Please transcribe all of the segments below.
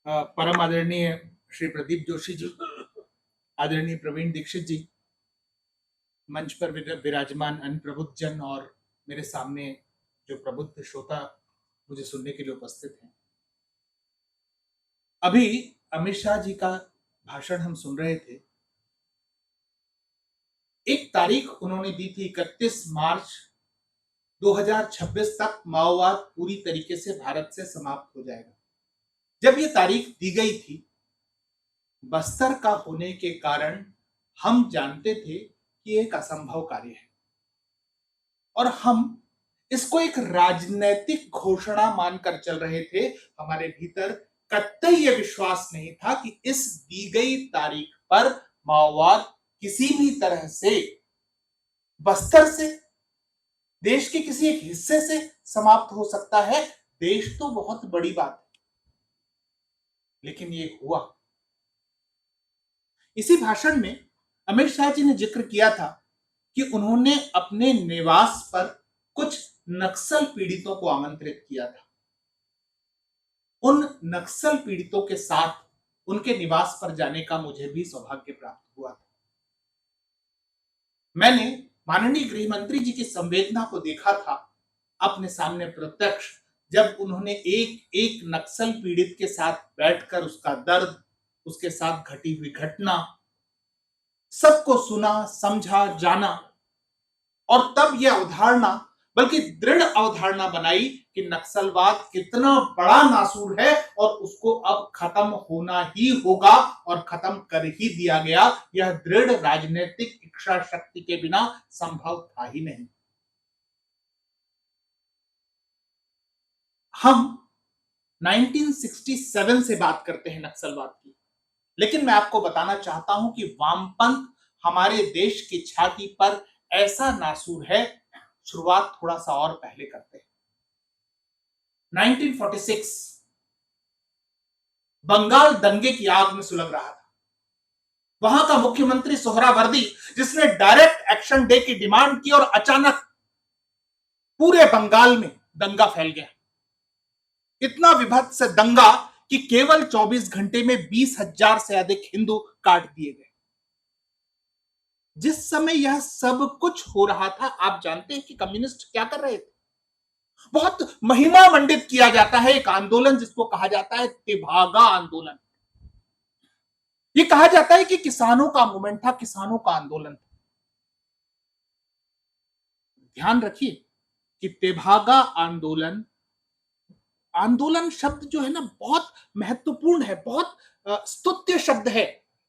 परम आदरणीय श्री प्रदीप जोशी जी, आदरणीय प्रवीण दीक्षित जी, मंच पर विराजमान अन्य प्रबुद्ध जन और मेरे सामने जो प्रबुद्ध श्रोता मुझे सुनने के लिए उपस्थित हैं। अभी अमित शाह जी का भाषण हम सुन रहे थे। एक तारीख उन्होंने दी थी 31 मार्च 2026 तक माओवाद पूरी तरीके से भारत से समाप्त हो जाएगा। जब ये तारीख दी गई थी, बस्तर का होने के कारण हम जानते थे कि एक असंभव कार्य है और हम इसको एक राजनीतिक घोषणा मानकर चल रहे थे। हमारे भीतर कतई यह विश्वास नहीं था कि इस दी गई तारीख पर माओवाद किसी भी तरह से बस्तर से, देश के किसी एक हिस्से से समाप्त हो सकता है। देश तो बहुत बड़ी बात है, लेकिन ये हुआ। इसी भाषण में अमित शाह जी ने जिक्र किया था कि उन्होंने अपने निवास पर कुछ नक्सल पीड़ितों को आमंत्रित किया था। उन नक्सल पीड़ितों के साथ उनके निवास पर जाने का मुझे भी सौभाग्य प्राप्त हुआ था। मैंने माननीय गृह मंत्री जी की संवेदना को देखा था अपने सामने प्रत्यक्ष, जब उन्होंने एक एक नक्सल पीड़ित के साथ बैठकर उसका दर्द, उसके साथ घटी हुई घटना सबको सुना, समझा, जाना और तब यह अवधारणा, बल्कि दृढ़ अवधारणा बनाई कि नक्सलवाद कितना बड़ा नासूर है और उसको अब खत्म होना ही होगा और खत्म कर ही दिया गया। यह दृढ़ राजनीतिक इच्छा शक्ति के बिना संभव था ही नहीं। हम 1967 से बात करते हैं नक्सलवाद की, लेकिन मैं आपको बताना चाहता हूं कि वामपंथ हमारे देश की छाती पर ऐसा नासूर है। शुरुआत थोड़ा सा और पहले करते हैं। 1946 बंगाल दंगे की आग में सुलग रहा था। वहां का मुख्यमंत्री सोहरावर्दी, जिसने डायरेक्ट एक्शन डे की डिमांड की और अचानक पूरे बंगाल में दंगा फैल गया। इतना विभत्स दंगा कि केवल 24 घंटे में 20,000 से अधिक हिंदू काट दिए गए। जिस समय यह सब कुछ हो रहा था, आप जानते हैं कि कम्युनिस्ट क्या कर रहे थे? बहुत महिमा मंडित किया जाता है एक आंदोलन जिसको कहा जाता है तेभागा आंदोलन। ये कहा जाता है कि किसानों का मूवमेंट था, किसानों का आंदोलन था। ध्यान रखिए कि तेभागा आंदोलन, आंदोलन शब्द जो है ना बहुत महत्वपूर्ण है, बहुत स्तुत्य शब्द है,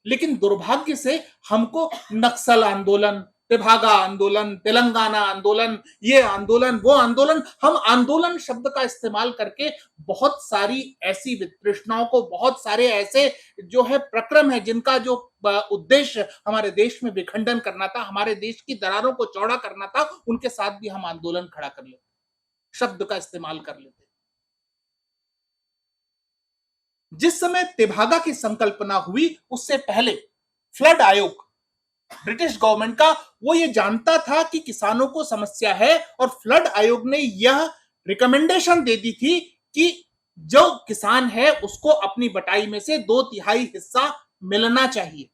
लेकिन दुर्भाग्य से हमको नक्सल आंदोलन, तेभागा आंदोलन, तेलंगाना आंदोलन, ये आंदोलन, वो आंदोलन, हम आंदोलन शब्द का इस्तेमाल करके बहुत सारी ऐसी वितृष्णाओं को, बहुत सारे ऐसे जो है प्रक्रम है जिनका जो उद्देश्य हमारे देश में विखंडन करना था, हमारे देश की दरारों को चौड़ा करना था, उनके साथ भी हम आंदोलन खड़ा कर लेते, शब्द का इस्तेमाल कर लेते। जिस समय तेभागा की संकल्पना हुई, उससे पहले फ्लड आयोग ब्रिटिश गवर्नमेंट का, वो ये जानता था कि किसानों को समस्या है और फ्लड आयोग ने यह रिकमेंडेशन दे दी थी कि जो किसान है उसको अपनी बटाई में से 2/3 हिस्सा मिलना चाहिए।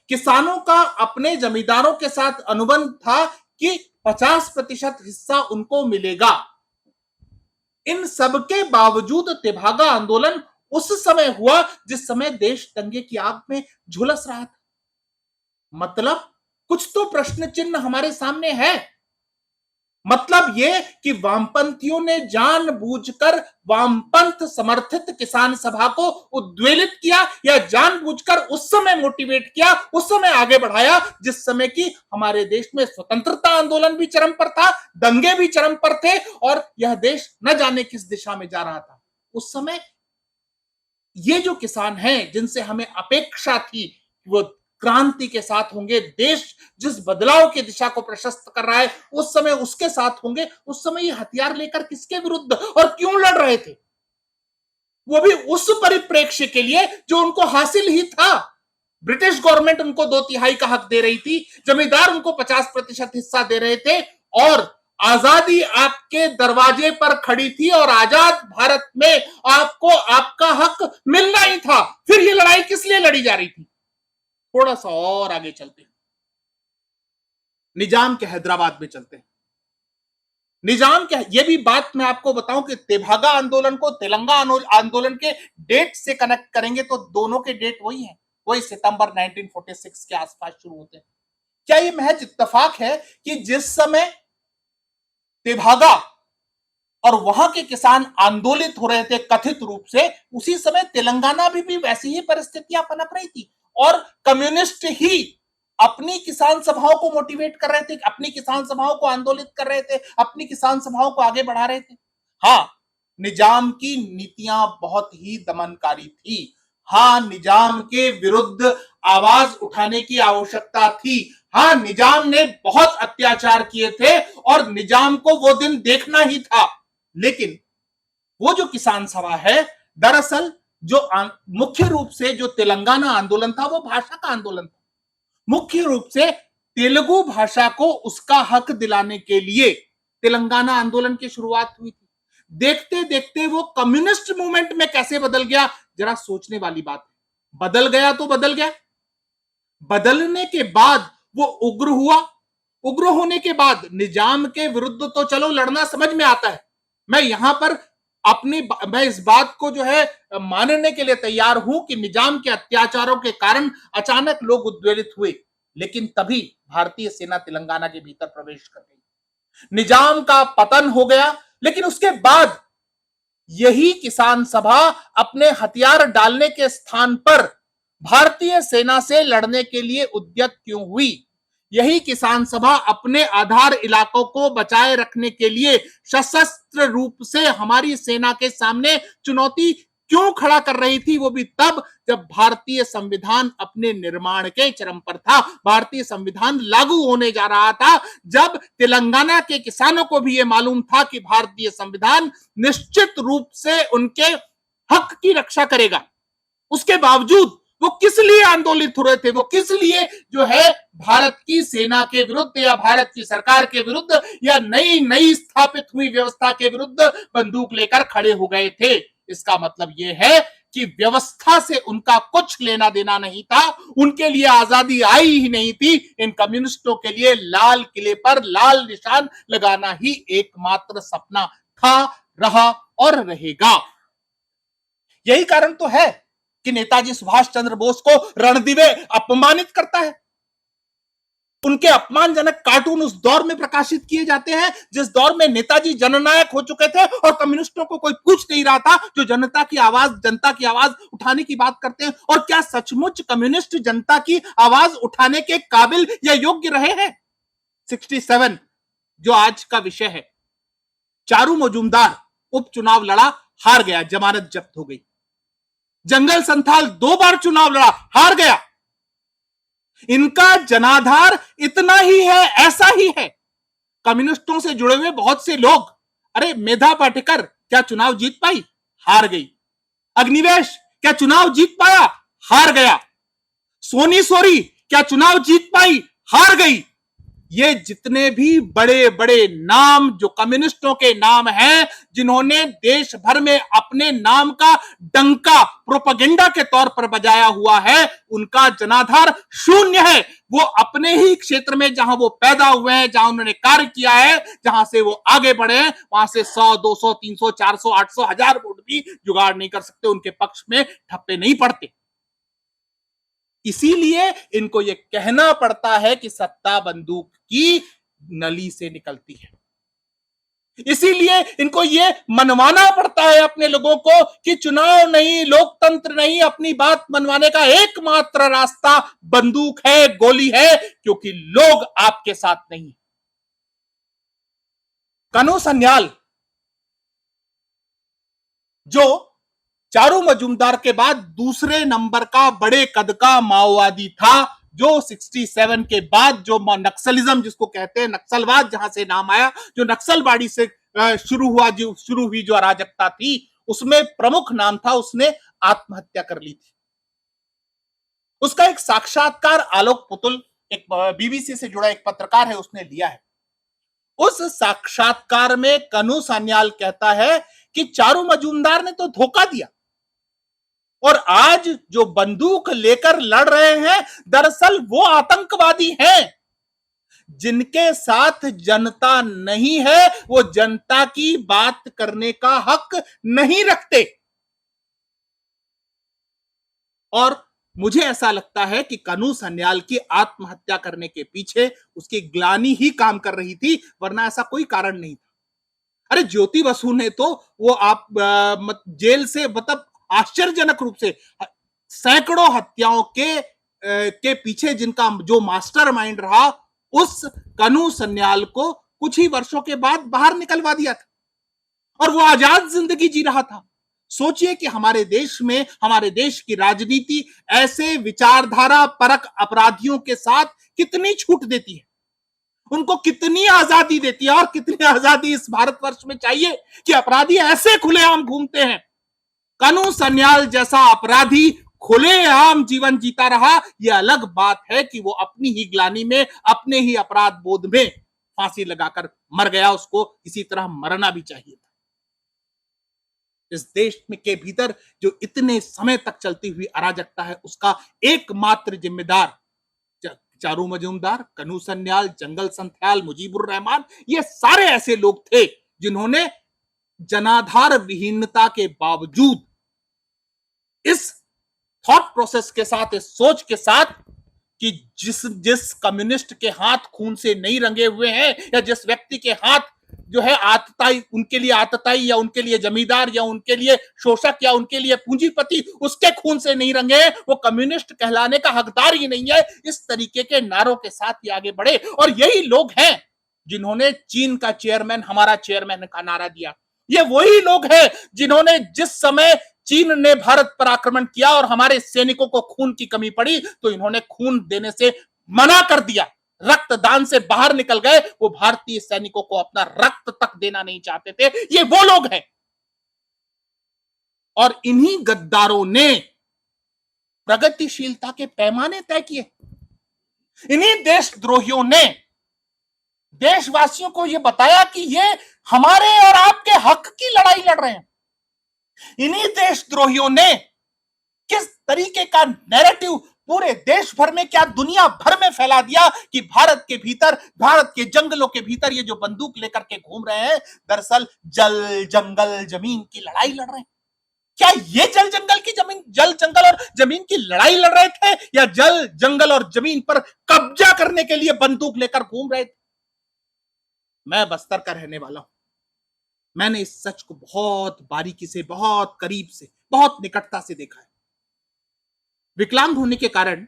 किसानों का अपने जमींदारों के साथ अनुबंध था कि 50% हिस्सा उनको मिलेगा। इन सबके बावजूद तेभागा आंदोलन उस समय हुआ जिस समय देश दंगे की आग में झुलस रहा था। मतलब कुछ तो प्रश्न चिन्ह हमारे सामने है। मतलब ये कि वामपंथियों ने जानबूझकर वामपंथ समर्थित किसान सभा को उद्वेलित किया या जानबूझकर उस समय मोटिवेट किया, उस समय आगे बढ़ाया जिस समय की हमारे देश में स्वतंत्रता आंदोलन भी चरम पर था, दंगे भी चरम पर थे और यह देश न जाने किस दिशा में जा रहा था। उस समय ये जो किसान हैं जिनसे हमें अपेक्षा थी वो क्रांति के साथ होंगे, देश जिस बदलाव की दिशा को प्रशस्त कर रहा है उस समय उसके साथ होंगे, उस समय ये हथियार लेकर किसके विरुद्ध और क्यों लड़ रहे थे? वो भी उस परिप्रेक्ष्य के लिए जो उनको हासिल ही था। ब्रिटिश गवर्नमेंट उनको 2/3 का हक दे रही थी, जमींदार उनको 50% हिस्सा दे रहे थे और आजादी आपके दरवाजे पर खड़ी थी और आजाद भारत में आपको आपका हक मिलना ही था। फिर ये लड़ाई किस लिए लड़ी जा रही थी? थोड़ा सा और आगे चलते हैं, निजाम के हैदराबाद में चलते हैं। निजाम के ये भी बात मैं आपको बताऊं कि तेभागा आंदोलन को तेलंगाना आंदोलन के डेट से कनेक्ट करेंगे तो दोनों के डेट वही हैं, वही सितंबर 1946 के आसपास शुरू होते हैं। क्या ये महज इत्तेफाक है कि जिस समय तेभागा और वहां के किसान आंदोलित हो रहे थे कथित रूप से, उसी समय तेलंगाना भी वैसी ही परिस्थितियां पनप रही थी और कम्युनिस्ट ही अपनी किसान सभाओं को मोटिवेट कर रहे थे, अपनी किसान सभाओं को आंदोलित कर रहे थे, अपनी किसान सभाओं को आगे बढ़ा रहे थे। हाँ, निजाम की नीतियां बहुत ही दमनकारी थी। हाँ, निजाम के विरुद्ध आवाज उठाने की आवश्यकता थी। हाँ, निजाम ने बहुत अत्याचार किए थे और निजाम को वो दिन देखना ही था। लेकिन वो जो किसान सभा है, दरअसल जो मुख्य रूप से जो तेलंगाना आंदोलन था वो भाषा का आंदोलन था। मुख्य रूप से तेलुगु भाषा को उसका हक दिलाने के लिए तेलंगाना आंदोलन की शुरुआत हुई थी। देखते देखते वो कम्युनिस्ट मूवमेंट में कैसे बदल गया, जरा सोचने वाली बात है। बदल गया तो बदल गया। बदलने के बाद वो उग्र हुआ। उग्र होने के बाद निजाम के विरुद्ध तो चलो लड़ना समझ में आता है। मैं यहां पर मैं इस बात को जो है मानने के लिए तैयार हूं कि निजाम के अत्याचारों के कारण अचानक लोग उद्वेलित हुए, लेकिन तभी भारतीय सेना तेलंगाना के भीतर प्रवेश कर गई। निजाम का पतन हो गया, लेकिन उसके बाद यही किसान सभा अपने हथियार डालने के स्थान पर भारतीय सेना से लड़ने के लिए उद्यत क्यों हुई? यही किसान सभा अपने आधार इलाकों को बचाए रखने के लिए सशस्त्र रूप से हमारी सेना के सामने चुनौती क्यों खड़ा कर रही थी? वो भी तब जब भारतीय संविधान अपने निर्माण के चरम पर था, भारतीय संविधान लागू होने जा रहा था, जब तेलंगाना के किसानों को भी यह मालूम था कि भारतीय संविधान निश्चित रूप से उनके हक की रक्षा करेगा। उसके बावजूद वो किस लिए आंदोलित हो रहे थे? वो किस लिए जो है भारत की सेना के विरुद्ध या भारत की सरकार के विरुद्ध या नई नई स्थापित हुई व्यवस्था के विरुद्ध बंदूक लेकर खड़े हो गए थे? इसका मतलब यह है कि व्यवस्था से उनका कुछ लेना देना नहीं था, उनके लिए आजादी आई ही नहीं थी। इन कम्युनिस्टों के लिए लाल किले पर लाल निशान लगाना ही एकमात्र सपना था, रहा और रहेगा। यही कारण तो है कि नेताजी सुभाष चंद्र बोस को रणदिवे अपमानित करता है। उनके अपमानजनक कार्टून उस दौर में प्रकाशित किए जाते हैं जिस दौर में नेताजी जननायक हो चुके थे और कम्युनिस्टों को कोई पूछ नहीं रहा था, जो जनता की आवाज उठाने की बात करते हैं। और क्या सचमुच कम्युनिस्ट जनता की आवाज उठाने के काबिल या योग्य रहे हैं? 67 जो आज का विषय है, चारू मजूमदार उपचुनाव लड़ा, हार गया, जमानत जब्त हो गई। जंगल संथाल 2 बार चुनाव लड़ा, हार गया। इनका जनाधार इतना ही है, ऐसा ही है। कम्युनिस्टों से जुड़े हुए बहुत से लोग, अरे मेधा पाटेकर क्या चुनाव जीत पाई? हार गई। अग्निवेश क्या चुनाव जीत पाया? हार गया। सोनी सोरी क्या चुनाव जीत पाई? हार गई। ये जितने भी बड़े बड़े नाम जो कम्युनिस्टों के नाम हैं, जिन्होंने देश भर में अपने नाम का डंका प्रोपेगेंडा के तौर पर बजाया हुआ है, उनका जनाधार शून्य है। वो अपने ही क्षेत्र में जहां वो पैदा हुए हैं, जहां उन्होंने कार्य किया है, जहां से वो आगे बढ़े हैं, वहां से 100, 200, 300, 400, 800, 1000 वोट भी जुगाड़ नहीं कर सकते, उनके पक्ष में ठप्पे नहीं पड़ते। इसीलिए इनको यह कहना पड़ता है कि सत्ता बंदूक की नली से निकलती है। इसीलिए इनको यह मनवाना पड़ता है अपने लोगों को कि चुनाव नहीं, लोकतंत्र नहीं, अपनी बात मनवाने का एकमात्र रास्ता बंदूक है, गोली है, क्योंकि लोग आपके साथ नहीं। कनु सन्याल जो चारू मजूमदार के बाद दूसरे नंबर का बड़े कद का माओवादी था, जो 67 के बाद जो नक्सलिज्म जिसको कहते हैं, नक्सलवाद जहां से नाम आया, जो नक्सलवाड़ी से शुरू हुई जो अराजकता थी, उसमें प्रमुख नाम था, उसने आत्महत्या कर ली थी। उसका एक साक्षात्कार आलोक पुतुल, एक बीबीसी से जुड़ा एक पत्रकार है, उसने लिया है। उस साक्षात्कार में कनु सान्याल कहता है कि चारू मजूमदार ने तो धोखा दिया और आज जो बंदूक लेकर लड़ रहे हैं दरअसल वो आतंकवादी हैं जिनके साथ जनता नहीं है, वो जनता की बात करने का हक नहीं रखते। और मुझे ऐसा लगता है कि कनु सन्याल की आत्महत्या करने के पीछे उसकी ग्लानि ही काम कर रही थी, वरना ऐसा कोई कारण नहीं था। अरे ज्योति बसु ने तो वो आप जेल से मतलब आश्चर्यजनक रूप से सैकड़ों हत्याओं के पीछे जिनका जो मास्टरमाइंड रहा, उस कनु सन्याल को कुछ ही वर्षों के बाद बाहर निकलवा दिया था और वो आजाद जिंदगी जी रहा था। सोचिए कि हमारे देश में, हमारे देश की राजनीति ऐसे विचारधारा परक अपराधियों के साथ कितनी छूट देती है, उनको कितनी आजादी देती है और कितनी आजादी इस भारतवर्ष में चाहिए कि अपराधी ऐसे खुलेआम घूमते हैं। कनु सन्याल जैसा अपराधी खुलेआम जीवन जीता रहा, यह अलग बात है कि वो अपनी ही ग्लानि में, अपने ही अपराध बोध में फांसी लगाकर मर गया। उसको इसी तरह मरना भी चाहिए था। इस देश में के भीतर जो इतने समय तक चलती हुई अराजकता है, उसका एकमात्र जिम्मेदार चारू मजूमदार, कनु सन्याल, जंगल संथ्याल, मुजीबुर रहमान, ये सारे ऐसे लोग थे जिन्होंने जनाधार विहीनता के बावजूद इस थॉट प्रोसेस के साथ, इस सोच के साथ कि जिस कम्युनिस्ट के हाथ खून से नहीं रंगे हुए हैं या जिस व्यक्ति के हाथ जो है आतताई, उनके लिए आतताई या उनके लिए जमींदार या उनके लिए शोषक या उनके लिए पूंजीपति उसके खून से नहीं रंगे, वो कम्युनिस्ट कहलाने का हकदार ही नहीं है। इस तरीके के नारों के साथ ही आगे बढ़े और यही लोग हैं जिन्होंने चीन का चेयरमैन हमारा चेयरमैन का नारा दिया। ये वही लोग हैं जिन्होंने जिस समय चीन ने भारत पर आक्रमण किया और हमारे सैनिकों को खून की कमी पड़ी तो इन्होंने खून देने से मना कर दिया, रक्तदान से बाहर निकल गए। वो भारतीय सैनिकों को अपना रक्त तक देना नहीं चाहते थे। ये वो लोग हैं और इन्हीं गद्दारों ने प्रगतिशीलता के पैमाने तय किए। इन्हीं देशद्रोहियों ने देशवासियों को यह बताया कि ये हमारे और आपके हक की लड़ाई लड़ रहे हैं। इन्हीं देशद्रोहियों ने किस तरीके का नैरेटिव पूरे देश भर में, क्या दुनिया भर में फैला दिया कि भारत के भीतर, भारत के जंगलों के भीतर ये जो बंदूक लेकर के घूम रहे हैं दरअसल जल जंगल जमीन की लड़ाई लड़ रहे हैं। क्या ये जल जंगल और जमीन की लड़ाई लड़ रहे थे या जल जंगल और जमीन पर कब्जा करने के लिए बंदूक लेकर घूम रहे थे? मैं बस्तर का रहने वाला हूं। मैंने इस सच को बहुत बारीकी से, बहुत करीब से, बहुत निकटता से देखा है। विकलांग होने के कारण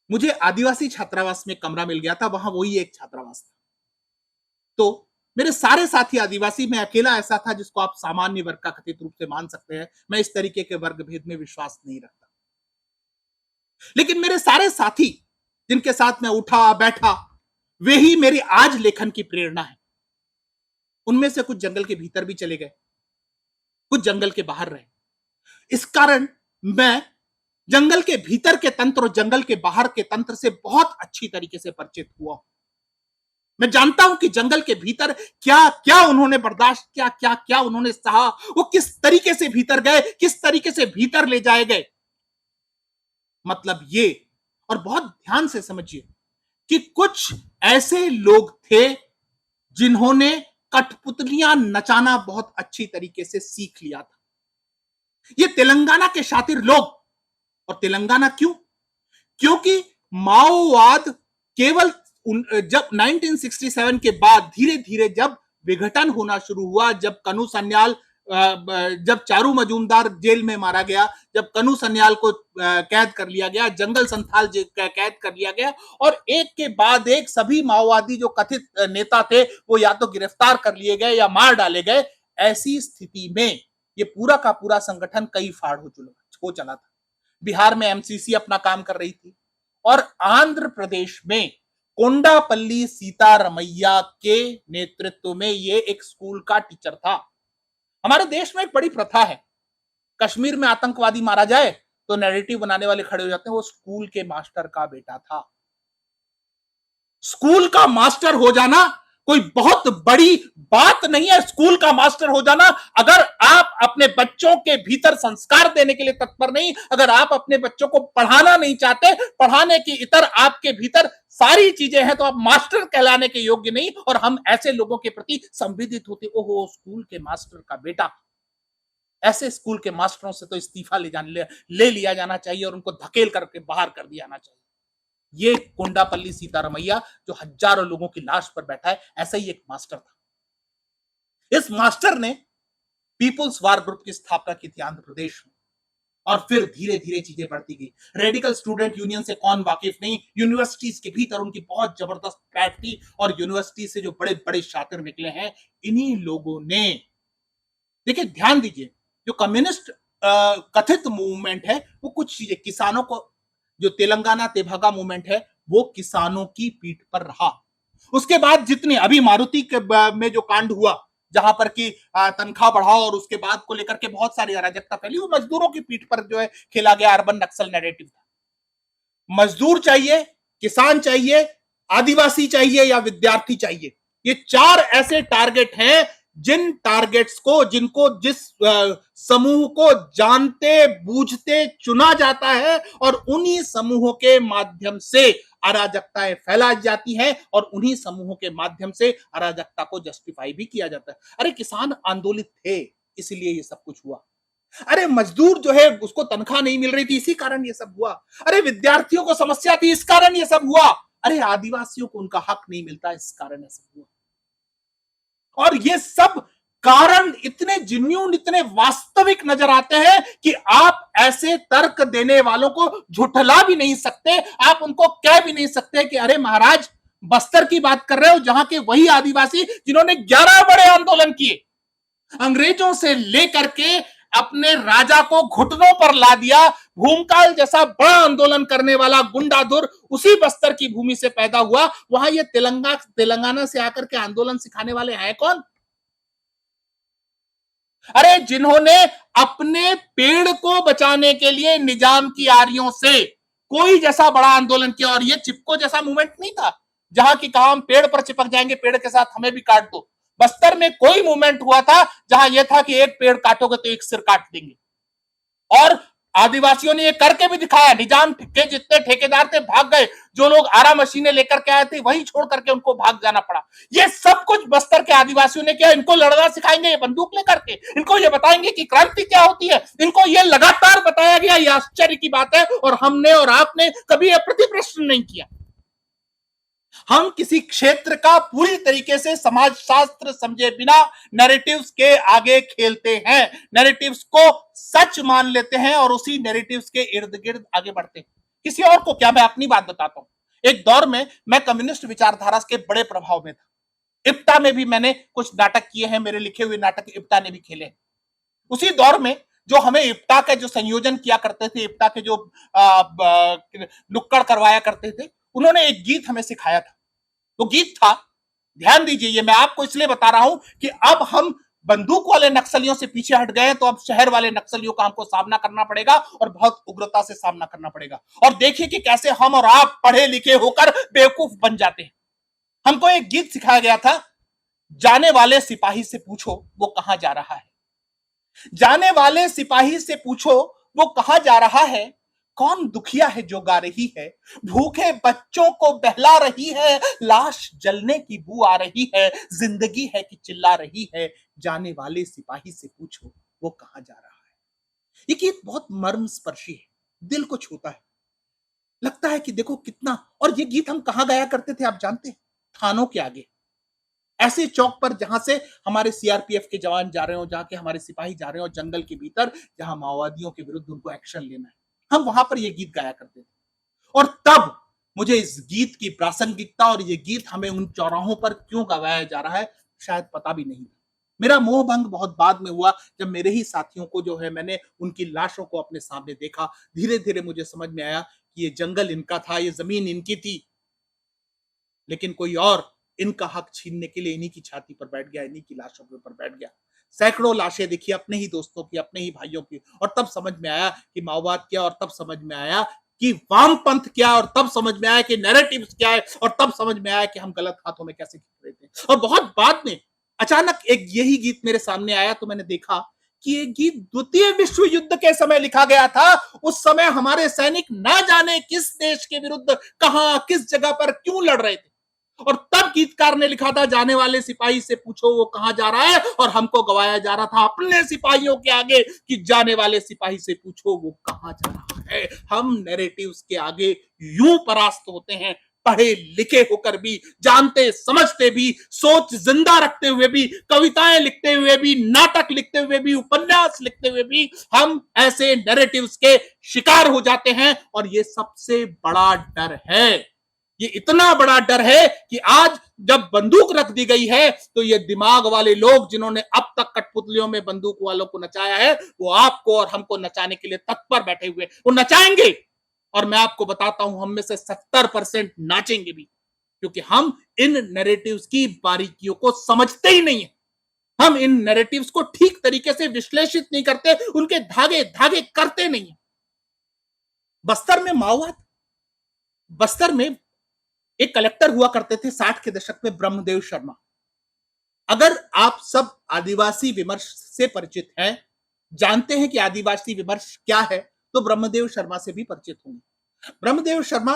मुझे आदिवासी छात्रावास में कमरा मिल गया था, वहां वही एक छात्रावास था। तो मेरे सारे साथी आदिवासी, मैं अकेला ऐसा था जिसको आप सामान्य वर्ग का कथित रूप से मान सकते हैं। मैं इस तरीके के वर्ग भेद में विश्वास नहीं रखता, लेकिन मेरे सारे साथी जिनके साथ मैं उठा बैठा, वे ही मेरी आज लेखन की प्रेरणा है। उनमें से कुछ जंगल के भीतर भी चले गए, कुछ जंगल के बाहर रहे। इस कारण मैं जंगल के भीतर के तंत्र और जंगल के बाहर के तंत्र से बहुत अच्छी तरीके से परिचित हुआ। मैं जानता हूं कि जंगल के भीतर क्या क्या उन्होंने बर्दाश्त किया, क्या क्या उन्होंने सहा, वो किस तरीके से भीतर गए, किस तरीके से भीतर ले जाए गए। मतलब ये, और बहुत ध्यान से समझिए कि कुछ ऐसे लोग थे जिन्होंने कठपुतलियां नचाना बहुत अच्छी तरीके से सीख लिया था। ये तेलंगाना के शातिर लोग, और तेलंगाना क्यों? क्योंकि माओवाद केवल जब 1967 के बाद धीरे धीरे जब विघटन होना शुरू हुआ, जब कनु सन्याल, जब चारू मजूमदार जेल में मारा गया, जब कनु सन्याल को कैद कर लिया गया, जंगल संथाल कैद कर लिया गया और एक के बाद एक सभी माओवादी जो कथित नेता थे वो या तो गिरफ्तार कर लिए गए या मार डाले गए। ऐसी स्थिति में ये पूरा का पूरा संगठन कई फाड़ हो चला था। बिहार में एमसीसी अपना काम कर रही थी और आंध्र प्रदेश में कोंडापल्ली सीतारमैया के नेतृत्व में ये एक स्कूल का टीचर था। हमारे देश में एक बड़ी प्रथा है, कश्मीर में आतंकवादी मारा जाए तो नैरेटिव बनाने वाले खड़े हो जाते हैं वो स्कूल के मास्टर का बेटा था। स्कूल का मास्टर हो जाना कोई बहुत बड़ी बात नहीं है स्कूल का मास्टर हो जाना। अगर आप अपने बच्चों के भीतर संस्कार देने के लिए तत्पर नहीं, अगर आप अपने बच्चों को पढ़ाना नहीं चाहते, पढ़ाने की इतर आपके भीतर सारी चीजें हैं, तो आप मास्टर कहलाने के योग्य नहीं। और हम ऐसे लोगों के प्रति संवेदित होते, ओहो स्कूल के मास्टर का बेटा। ऐसे स्कूल के मास्टरों से तो इस्तीफा ले लिया जाना चाहिए और उनको धकेल करके बाहर कर दिया जाना चाहिए। ये कोंडापल्ली सीतारमैया जो हजारों लोगों की लाश पर बैठा है, ऐसा ही एक मास्टर था। इस मास्टर ने पीपुल्स वार ग्रुप की स्थापना की थी आंध्र प्रदेश में, और फिर धीरे धीरे चीजें बढ़ती गई। रेडिकल स्टूडेंट यूनियन से कौन वाकिफ नहीं, यूनिवर्सिटीज के भीतर उनकी बहुत जबरदस्त पैठ थी, और यूनिवर्सिटी से जो बड़े बड़े शातिर निकले हैं, इन्हीं लोगों ने, देखिए ध्यान दीजिए, जो कम्युनिस्ट कथित मूवमेंट है वो कुछ चीजें किसानों को, जो तेलंगाना तेभागा मूवमेंट है वो किसानों की पीठ पर रहा। उसके बाद जितने अभी मारुति के में जो कांड हुआ, जहां पर की तनख्वाह बढ़ाओ और उसके बाद को लेकर के बहुत सारी अराजकता फैली, वो मजदूरों की पीठ पर जो है खेला गया अर्बन नक्सल नैरेटिव था। मजदूर चाहिए, किसान चाहिए, आदिवासी चाहिए या विद्यार्थी चाहिए, ये चार ऐसे टारगेट हैं जिन टारगेट्स को, जिनको, जिस समूह को जानते बूझते चुना जाता है, और उन्हीं समूहों के माध्यम से अराजकताएं फैलाई जाती हैं, और उन्हीं समूहों के माध्यम से अराजकता को जस्टिफाई भी किया जाता है। अरे किसान आंदोलित थे, इसलिए ये सब कुछ हुआ। अरे मजदूर जो है उसको तनख्वाह नहीं मिल रही थी, इसी कारण ये सब हुआ। अरे विद्यार्थियों को समस्या थी, इस कारण ये सब हुआ। अरे आदिवासियों को उनका हक नहीं मिलता, इस कारण ये सब हुआ। और ये सब कारण इतने जिन्यून, इतने वास्तविक नजर आते हैं कि आप ऐसे तर्क देने वालों को झुठला भी नहीं सकते। आप उनको कह भी नहीं सकते कि अरे महाराज बस्तर की बात कर रहे हो, जहां के वही आदिवासी जिन्होंने 11 बड़े आंदोलन किए, अंग्रेजों से लेकर के अपने राजा को घुटनों पर ला दिया, भूमकाल जैसा बड़ा आंदोलन करने वाला गुंडाधुर उसी बस्तर की भूमि से पैदा हुआ। वहां ये तेलंगाना से आकर के आंदोलन सिखाने वाले हैं कौन? अरे जिन्होंने अपने पेड़ को बचाने के लिए निजाम की आरियों से कोई जैसा बड़ा आंदोलन किया, और ये चिपको जैसा मूवमेंट नहीं था जहां की कहा हम पेड़ पर चिपक जाएंगे, पेड़ के साथ हमें भी काट दो। बस्तर में कोई मूवमेंट हुआ था जहां यह था कि एक पेड़ काटोगे तो एक सिर काट देंगे, और आदिवासियों ने ये करके भी दिखाया। निजाम के जितने ठेकेदार थे भाग गए, जो लोग आरा मशीनें लेकर के आए थे वही छोड़ करके उनको भाग जाना पड़ा। ये सब कुछ बस्तर के आदिवासियों ने किया। इनको लड़ना सिखाएंगे ये बंदूक लेकर के, इनको ये बताएंगे कि क्रांति क्या होती है, इनको ये लगातार बताया गया। ये आश्चर्य की बात है, और हमने और आपने कभी यह प्रति प्रश्न नहीं किया। हम किसी क्षेत्र का पूरी तरीके से समाज शास्त्र समझे बिना नैरेटिव्स के आगे खेलते हैं, नैरेटिव्स को सच मान लेते हैं और उसी नैरेटिव्स के इर्द गिर्द आगे बढ़ते हैं। किसी और को क्या, मैं अपनी बात बताता हूं। एक दौर में मैं कम्युनिस्ट विचारधारा के बड़े प्रभाव में था। इप्टा में भी मैंने कुछ नाटक किए हैं, मेरे लिखे हुए नाटक इप्टा ने भी खेले। उसी दौर में जो हमें इप्टा का जो संयोजन किया करते थे, इप्टा के जो नुक्कड़ करवाया करते थे, उन्होंने एक गीत हमें सिखाया था। वो गीत था, ध्यान दीजिए, ये मैं आपको इसलिए बता रहा हूं कि अब हम बंदूक वाले नक्सलियों से पीछे हट गए, तो अब शहर वाले नक्सलियों का हमको सामना करना पड़ेगा, और बहुत उग्रता से सामना करना पड़ेगा। और देखिए कि कैसे हम और आप पढ़े लिखे होकर बेवकूफ बन जाते हैं। हमको एक गीत सिखाया गया था, जाने वाले सिपाही से पूछो वो कहां जा रहा है, जाने वाले सिपाही से पूछो वो कहां जा रहा है, कौन दुखिया है जो गा रही है, भूखे बच्चों को बहला रही है, लाश जलने की बू आ रही है, जिंदगी है कि चिल्ला रही है, जाने वाले सिपाही से पूछो वो कहां जा रहा है। ये गीत बहुत मर्मस्पर्शी है, दिल को छूता है। लगता है कि देखो कितना, और ये गीत हम कहां गाया करते थे आप जानते हैं? थानों के आगे, ऐसे चौक पर जहां से हमारे सीआरपीएफ के जवान जा रहे हो, जहां के हमारे सिपाही जा रहे हो जंगल के भीतर, जहां माओवादियों के विरुद्ध उनको एक्शन लेना है, हम वहां पर ये गीत गाया करते थे। और तब मुझे इस गीत की प्रासंगिकता और ये गीत हमें उन चौराहों पर क्यों गवाया जा रहा है शायद पता भी नहीं था। मेरा मोह भंग बहुत बाद में हुआ, जब मेरे ही साथियों को जो है, मैंने उनकी लाशों को अपने सामने देखा। धीरे धीरे मुझे समझ में आया कि ये जंगल इनका था, ये जमीन इनकी थी, लेकिन कोई और इनका हक छीनने के लिए इन्हीं की छाती पर बैठ गया, इन्हीं की लाशों के ऊपर बैठ गया। सैकड़ों लाशें देखी अपने ही दोस्तों की, अपने ही भाइयों की, और तब समझ में आया कि माओवाद क्या, और तब समझ में आया कि वामपंथ क्या और तब समझ में आया कि नैरेटिव्स क्या है और तब समझ में आया कि हम गलत हाथों में कैसे खेल रहे थे। और बहुत बाद में अचानक एक यही गीत मेरे सामने आया तो मैंने देखा कि ये गीत द्वितीय विश्व युद्ध के समय लिखा गया था। उस समय हमारे सैनिक ना जाने किस देश के विरुद्ध कहां किस जगह पर क्यों लड़ रहे थे और तब गीतकार ने लिखा था, जाने वाले सिपाही से पूछो वो कहां जा रहा है, और हमको गवाया जा रहा था अपने सिपाहियों के आगे कि जाने वाले सिपाही से पूछो वो कहां जा रहा है। हम नैरेटिव्स के आगे यूं परास्त होते हैं, पढ़े लिखे होकर भी, जानते समझते भी, सोच जिंदा रखते हुए भी, कविताएं लिखते हुए भी, नाटक लिखते हुए भी, उपन्यास लिखते हुए भी हम ऐसे नैरेटिव्स के शिकार हो जाते हैं। और ये सबसे बड़ा डर है, ये इतना बड़ा डर है कि आज जब बंदूक रख दी गई है तो ये दिमाग वाले लोग जिन्होंने अब तक कठपुतलियों में बंदूक वालों को नचाया है, वो आपको और हमको नचाने के लिए तत्पर बैठे हुए, वो नचाएंगे। और मैं आपको बताता हूं, हम में से 70% नाचेंगे भी, क्योंकि हम इन नैरेटिव्स की बारीकियों को समझते ही नहीं है। हम इन नैरेटिव्स को ठीक तरीके से विश्लेषित नहीं करते, उनके धागे धागे करते नहीं है। बस्तर में माओवाद, बस्तर में एक कलेक्टर हुआ करते थे 60 के दशक में, ब्रह्मदेव शर्मा। अगर आप सब आदिवासी विमर्श से परिचित हैं, जानते हैं कि आदिवासी विमर्श क्या है, तो ब्रह्मदेव शर्मा से भी परिचित होंगे। ब्रह्मदेव शर्मा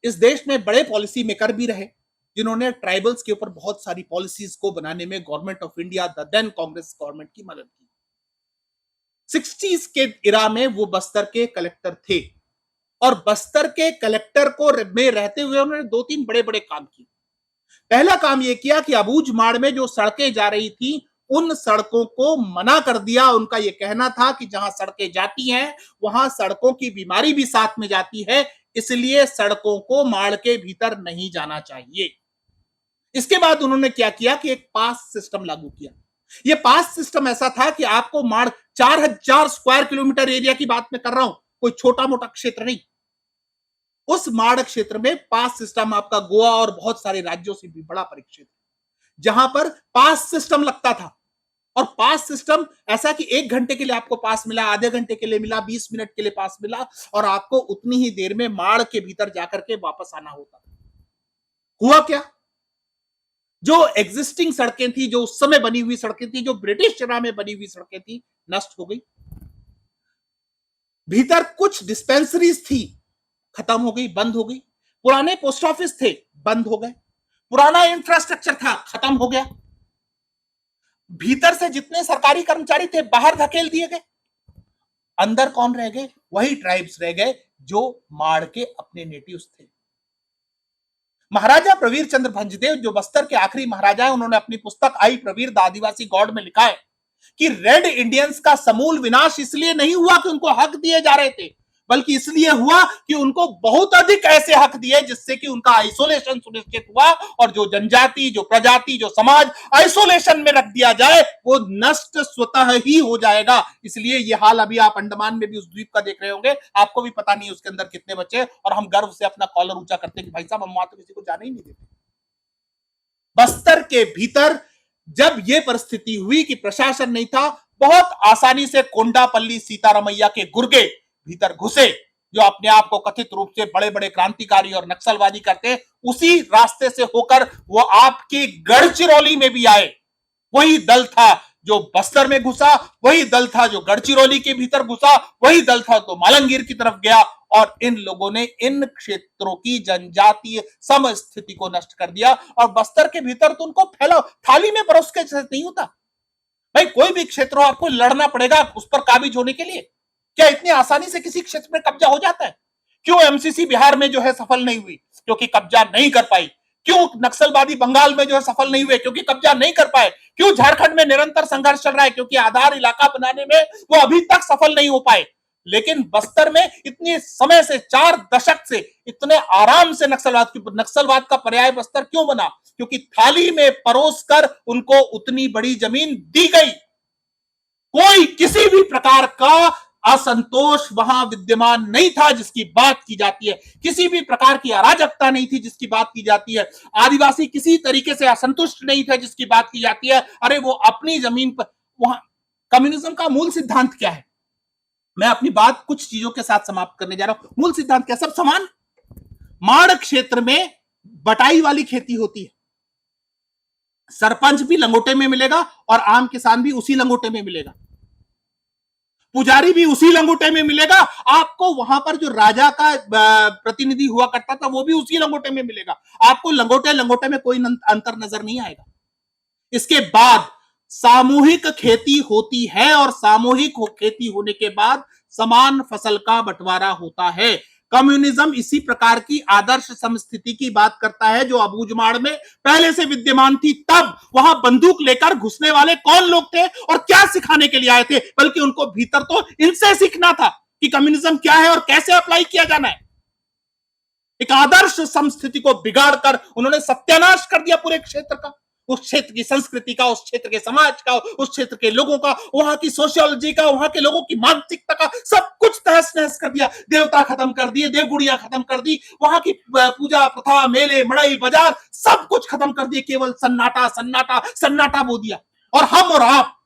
इस देश में बड़े पॉलिसी मेकर भी रहे, जिन्होंने ट्राइबल्स के ऊपर बहुत सारी पॉलिसीज को बनाने में government of India, the then Congress government की मदद की। 60s के इरा में वो बस्तर के कलेक्टर थे और बस्तर के कलेक्टर को में रहते हुए उन्होंने 2-3 बड़े बड़े काम किए। पहला काम यह किया कि अबूझमाड़ में जो सड़कें जा रही थी उन सड़कों को मना कर दिया। उनका यह कहना था कि जहां सड़कें जाती हैं वहां सड़कों की बीमारी भी साथ में जाती है, इसलिए सड़कों को माड़ के भीतर नहीं जाना चाहिए। इसके बाद उन्होंने क्या किया कि एक पास सिस्टम लागू किया। यह पास सिस्टम ऐसा था कि आपको माड़ 4000 स्क्वायर किलोमीटर एरिया की बात मैं कर रहा हूं, कोई छोटा मोटा क्षेत्र नहीं। उस माड़ क्षेत्र में पास सिस्टम आपका गोवा और बहुत सारे राज्यों से भी बड़ा परिक्षेत्र, जहां पर पास सिस्टम लगता था। और पास सिस्टम ऐसा कि 1 घंटे के लिए आपको पास मिला, आधे घंटे के लिए मिला, 20 मिनट के लिए पास मिला, और आपको उतनी ही देर में माड़ के भीतर जाकर के वापस आना होता था। हुआ क्या, जो एग्जिस्टिंग सड़कें थी, जो उस समय बनी हुई सड़कें थी, जो ब्रिटिश एरा में बनी हुई सड़कें थी, नष्ट हो गई। भीतर कुछ डिस्पेंसरीज थी, खत्म हो गई, बंद हो गई। पुराने पोस्ट ऑफिस थे, बंद हो गए। पुराना इंफ्रास्ट्रक्चर था, खत्म हो गया। भीतर से जितने सरकारी कर्मचारी थे बाहर धकेल दिए गए। अंदर कौन रह गए? वही ट्राइब्स रह गए जो माड़ के अपने नेटिव्स थे। महाराजा प्रवीर चंद्र भंजदेव, जो बस्तर के आखिरी महाराजा है, उन्होंने अपनी पुस्तक आई प्रवीर द आदिवासी गॉड में लिखा है कि रेड इंडियंस का समूल विनाश इसलिए नहीं हुआ कि उनको हक दिए जा रहे थे, बल्कि इसलिए हुआ कि उनको बहुत अधिक ऐसे हक दिए जिससे कि उनका आइसोलेशन सुनिश्चित हुआ। और जो जनजाति, जो प्रजाति, जो समाज आइसोलेशन में रख दिया जाए वो नष्ट स्वतः ही हो जाएगा। इसलिए ये हाल अभी आप अंडमान में भी उस द्वीप का देख रहे होंगे, आपको भी पता नहीं उसके अंदर कितने बच्चे, और हम गर्व से अपना कॉलर ऊंचा करते हैं कि भाई साहब हम वहां तो किसी को जाने ही नहीं देते। बस्तर के भीतर जब यह परिस्थिति हुई कि प्रशासन नहीं था, बहुत आसानी से कोंडापल्ली सीतारामैया के गुर्गे भीतर घुसे, जो अपने आप को कथित रूप से बड़े बड़े क्रांतिकारी और नक्सलवादी करते, उसी रास्ते से होकर वो आपके गढ़चिरौली में भी आए। वही दल था जो बस्तर में घुसा, वही दल था जो गढ़चिरौली के भीतर घुसा, वही दल था तो मालंगीर की तरफ गया, और इन लोगों ने इन क्षेत्रों की जनजातीय समस्थिति को नष्ट कर दिया। और बस्तर के भीतर तो उनको फैलाओ, थाली में परोस के नहीं होता भाई। कोई भी क्षेत्र हो आपको लड़ना पड़ेगा उस पर काबिज होने के लिए। क्या इतनी आसानी से किसी क्षेत्र में कब्जा हो जाता है? क्यों एमसीसी बिहार में जो है सफल नहीं हुई? क्योंकि कब्जा नहीं कर पाई। क्यों नक्सलवादी बंगाल में जो है सफल नहीं हुए? क्योंकि कब्जा नहीं कर पाए। क्यों झारखंड में निरंतर संघर्ष चल रहा है? क्योंकि आधार इलाका बनाने में वो अभी तक सफल नहीं हो पाए। लेकिन बस्तर में इतने समय से, 4 दशक से इतने आराम से नक्सलवाद का पर्याय बस्तर क्यों बना? क्योंकि थाली में परोस कर उनको उतनी बड़ी जमीन दी गई। कोई किसी भी प्रकार का असंतोष वहां विद्यमान नहीं था जिसकी बात की जाती है, किसी भी प्रकार की अराजकता नहीं थी जिसकी बात की जाती है, आदिवासी किसी तरीके से असंतुष्ट नहीं थे जिसकी बात की जाती है। अरे वो अपनी जमीन पर, वहां कम्युनिज्म का मूल सिद्धांत क्या है? मैं अपनी बात कुछ चीजों के साथ समाप्त करने जा रहा हूं। मूल सिद्धांत क्या, सब समान। माड़ क्षेत्र में बटाई वाली खेती होती है, सरपंच भी लंगोटे में मिलेगा और आम किसान भी उसी लंगोटे में मिलेगा, पुजारी भी उसी लंगोटे में मिलेगा, आपको वहां पर जो राजा का प्रतिनिधि हुआ करता था वो भी उसी लंगोटे में मिलेगा। आपको लंगोटे लंगोटे में कोई अंतर नजर नहीं आएगा। इसके बाद सामूहिक खेती होती है और सामूहिक खेती होने के बाद समान फसल का बंटवारा होता है। कम्युनिज्म इसी प्रकार की आदर्श समस्थिति की बात करता है जो अबूझमाड़ में पहले से विद्यमान थी। तब वहां बंदूक लेकर घुसने वाले कौन लोग थे और क्या सिखाने के लिए आए थे, बल्कि उनको भीतर तो इनसे सीखना था कि कम्युनिज्म क्या है और कैसे अप्लाई किया जाना है। एक आदर्श समस्थिति को बिगाड़कर उन्होंने सत्यानाश कर दिया पूरे क्षेत्र का, उस क्षेत्र की संस्कृति का, उस क्षेत्र के समाज का, उस क्षेत्र के लोगों का, वहां की सोशियोलॉजी का, वहां के लोगों की मानसिकता का, सब कुछ तहस नहस कर दिया। देवता खत्म कर दिए, देवगुड़िया खत्म कर दी, वहां की पूजा प्रथा, मेले मड़ई बाजार सब कुछ खत्म कर दिए। केवल सन्नाटा सन्नाटा सन्नाटा बो दिया। और हम और आप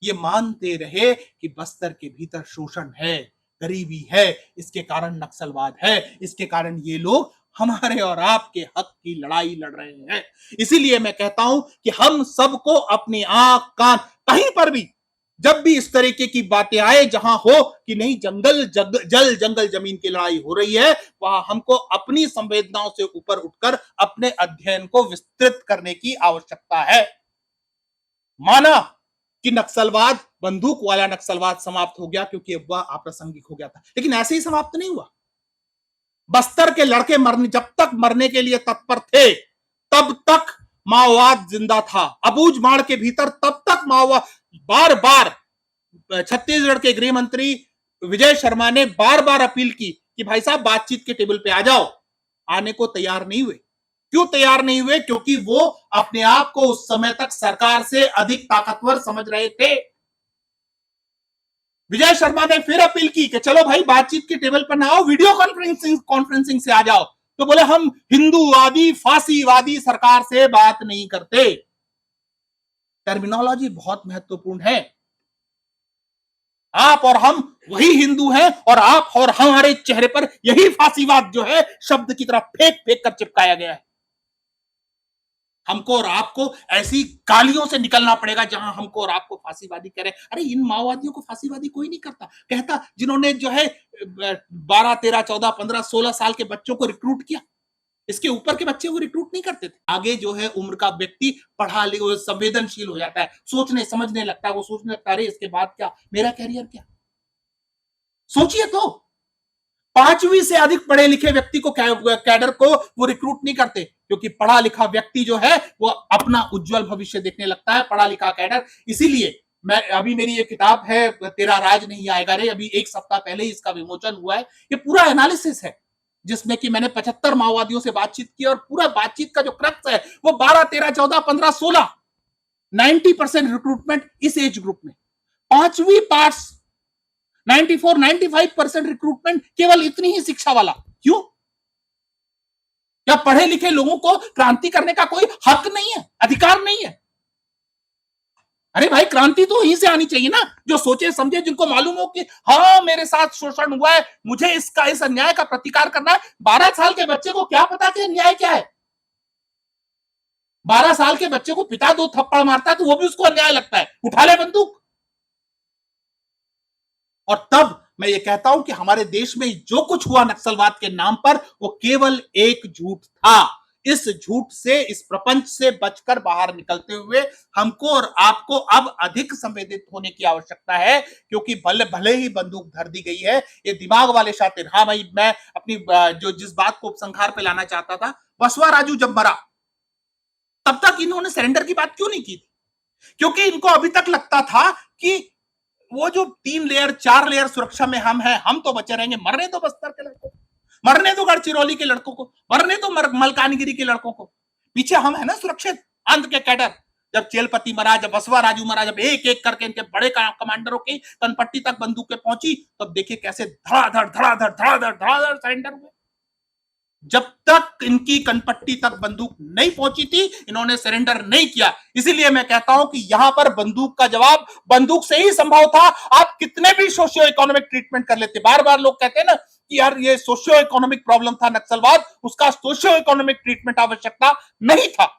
ये मानते रहे कि बस्तर के भीतर शोषण है, गरीबी है, इसके कारण नक्सलवाद है, इसके कारण ये लोग हमारे और आपके हक की लड़ाई लड़ रहे हैं। इसीलिए मैं कहता हूं कि हम सबको अपनी आंख कान कहीं पर भी जब भी इस तरीके की बातें आए जहां हो कि नहीं जल जंगल जमीन की लड़ाई हो रही है, वहां हमको अपनी संवेदनाओं से ऊपर उठकर अपने अध्ययन को विस्तृत करने की आवश्यकता है। माना कि नक्सलवाद, बंदूक वाला नक्सलवाद समाप्त हो गया क्योंकि वह अप्रासंगिक हो गया था, लेकिन ऐसे ही समाप्त नहीं हुआ। बस्तर के लड़के जब तक मरने के लिए तत्पर थे तब तक माओवाद जिंदा था। अबूझमाड़ के भीतर तब तक माओवाद, बार बार छत्तीसगढ़ के गृह मंत्री विजय शर्मा ने बार बार अपील की कि भाई साहब बातचीत के टेबल पे आ जाओ, आने को तैयार नहीं हुए। क्यों तैयार नहीं हुए? क्योंकि वो अपने आप को उस समय तक सरकार से अधिक ताकतवर समझ रहे थे। विजय शर्मा ने फिर अपील की कि चलो भाई बातचीत के टेबल पर ना आओ, वीडियो कॉन्फ्रेंसिंग से आ जाओ। तो बोले हम हिंदूवादी फांसीवादी सरकार से बात नहीं करते। टर्मिनोलॉजी बहुत महत्वपूर्ण है। आप और हम वही हिंदू हैं और आप और हमारे चेहरे पर यही फांसीवाद जो है शब्द की तरह फेंक फेंक कर चिपकाया गया है। हमको और आपको ऐसी गालियों से निकलना पड़ेगा जहां हमको और आपको फांसीवादी कह रहे हैं। अरे इन माओवादियों को फांसीवादी कोई नहीं कहता जिन्होंने जो है 12, 13, 14, 15, 16 साल के बच्चों को रिक्रूट किया। इसके ऊपर के बच्चे को रिक्रूट नहीं करते थे। आगे जो है उम्र का व्यक्ति पढ़ा लिखा संवेदनशील हो जाता है, सोचने समझने लगता है। वो सोचने लगता है अरे इसके बाद क्या, मेरा कैरियर क्या। सोचिए तो 5वीं से अधिक पढ़े लिखे व्यक्ति को, कैडर को वो रिक्रूट नहीं करते, क्योंकि पढ़ा लिखा व्यक्ति जो है वो अपना उज्जवल भविष्य देखने लगता है, पढ़ा लिखा कैडर। इसीलिए मैं अभी मेरी ये किताब है तेरा राज नहीं आएगा रे, अभी 1 सप्ताह पहले ही इसका विमोचन हुआ है। ये पूरा एनालिसिस है जिसमें कि मैंने 75 माओवादियों से बातचीत की और पूरा बातचीत का जो क्रक्स है वो 12, 13, 14, 15, 16 90% रिक्रूटमेंट इस एज ग्रुप में। 5वीं पास 94, 95% रिक्रूटमेंट केवल इतनी ही शिक्षा वाला। क्यों? क्या पढ़े लिखे लोगों को क्रांति करने का कोई हक नहीं है, अधिकार नहीं है? अरे भाई क्रांति तो यहीं से आनी चाहिए ना, जो सोचे समझे, जिनको मालूम हो कि हाँ मेरे साथ शोषण हुआ है, मुझे इस अन्याय का प्रतिकार करना है। 12 साल के बच्चे को क्या पता कि अन्याय क्या है? 12 साल के बच्चे को पिता 2 थप्पड़ मारता है तो वो भी उसको अन्याय लगता है, उठा ले बंदूक। और तब मैं ये कहता हूं कि हमारे देश में जो कुछ हुआ नक्सलवाद के नाम पर वो केवल एक झूठ था। इस झूठ से, इस प्रपंच से बचकर बाहर निकलते हुए हमको और आपको अब अधिक संवेदित होने की आवश्यकता है, क्योंकि भले ही बंदूक धर दी गई है, ये दिमाग वाले शातिर। हाँ भाई, मैं अपनी जिस बात को उपसंहार पे लाना चाहता था, बसवा राजू जब मरा तब तक इन्होंने सरेंडर की बात क्यों नहीं की थी? क्योंकि इनको अभी तक लगता था कि वो जो 3 लेयर 4 लेयर सुरक्षा में हम हैं, हम तो बचे रहेंगे। मरने दो बस्तर के लड़कों को, मरने दो गढ़चिरौली के लड़कों को, मरने दो मलकानगिरी के लड़कों को। पीछे हम है ना सुरक्षित, आंध्र के कैडर। जब चेलपति मरा, जब बसवा राजू मरा, जब एक एक करके इनके बड़े कमांडरों की कनपट्टी तक बंदूकें पहुंची, तब देखिए कैसे धड़ाधड़ धड़ाधड़ धड़ाधड़ धड़ाधड़ सरेंडर हुए। जब तक इनकी कनपट्टी तक बंदूक नहीं पहुंची थी, इन्होंने सरेंडर नहीं किया। इसीलिए मैं कहता हूं कि यहां पर बंदूक का जवाब बंदूक से ही संभव था। आप कितने भी सोशियो इकोनॉमिक ट्रीटमेंट कर लेते, बार बार लोग कहते हैं ना कि यार ये सोशियो इकोनॉमिक प्रॉब्लम था नक्सलवाद, उसका सोशियो इकोनॉमिक ट्रीटमेंट आवश्यकता नहीं था।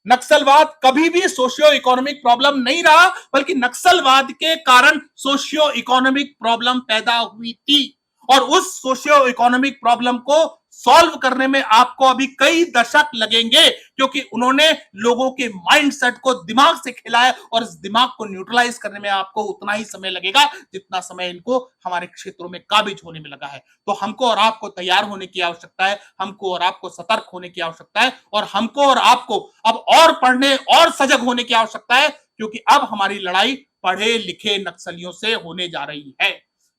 नक्सलवाद कभी भी सोशियो इकोनॉमिक प्रॉब्लम नहीं रहा, बल्कि नक्सलवाद के कारण सोशियो इकोनॉमिक प्रॉब्लम पैदा हुई थी। और उस सोशियो इकोनॉमिक प्रॉब्लम को सॉल्व करने में आपको अभी कई दशक लगेंगे, क्योंकि उन्होंने लोगों के माइंडसेट को दिमाग से खेला है, और इस दिमाग को न्यूट्रलाइज करने में आपको उतना ही समय लगेगा जितना समय इनको हमारे क्षेत्रों में काबिज होने में लगा है। तो हमको और आपको तैयार होने की आवश्यकता है, हमको और आपको सतर्क होने की आवश्यकता है, और हमको और आपको अब और पढ़ने और सजग होने की आवश्यकता है, क्योंकि अब हमारी लड़ाई पढ़े लिखे नक्सलियों से होने जा रही है।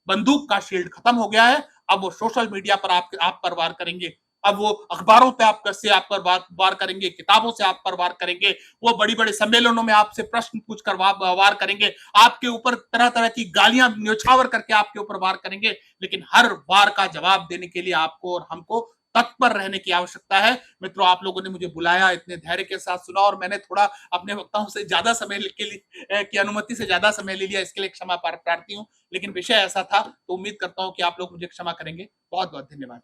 बंदूक का शील्ड खत्म हो गया है, अब वो सोशल मीडिया पर आप पर वार करेंगे, अब वो अखबारों पे आप पर वार करेंगे, किताबों से आप पर वार करेंगे, वो बड़ी बड़े सम्मेलनों में आपसे प्रश्न पूछ कर वार करेंगे, आपके ऊपर तरह तरह की गालियां न्यौछावर करके आपके ऊपर वार करेंगे। लेकिन हर वार का जवाब देने के लिए आपको और हमको तत्पर रहने की आवश्यकता है। मित्रों, आप लोगों ने मुझे बुलाया, इतने धैर्य के साथ सुना, और मैंने थोड़ा अपने वक्ताओं से ज्यादा समय की अनुमति से ज्यादा समय ले लिया, इसके लिए क्षमा प्रार्थी हूं। लेकिन विषय ऐसा था, तो उम्मीद करता हूं कि आप लोग मुझे क्षमा करेंगे। बहुत बहुत धन्यवाद।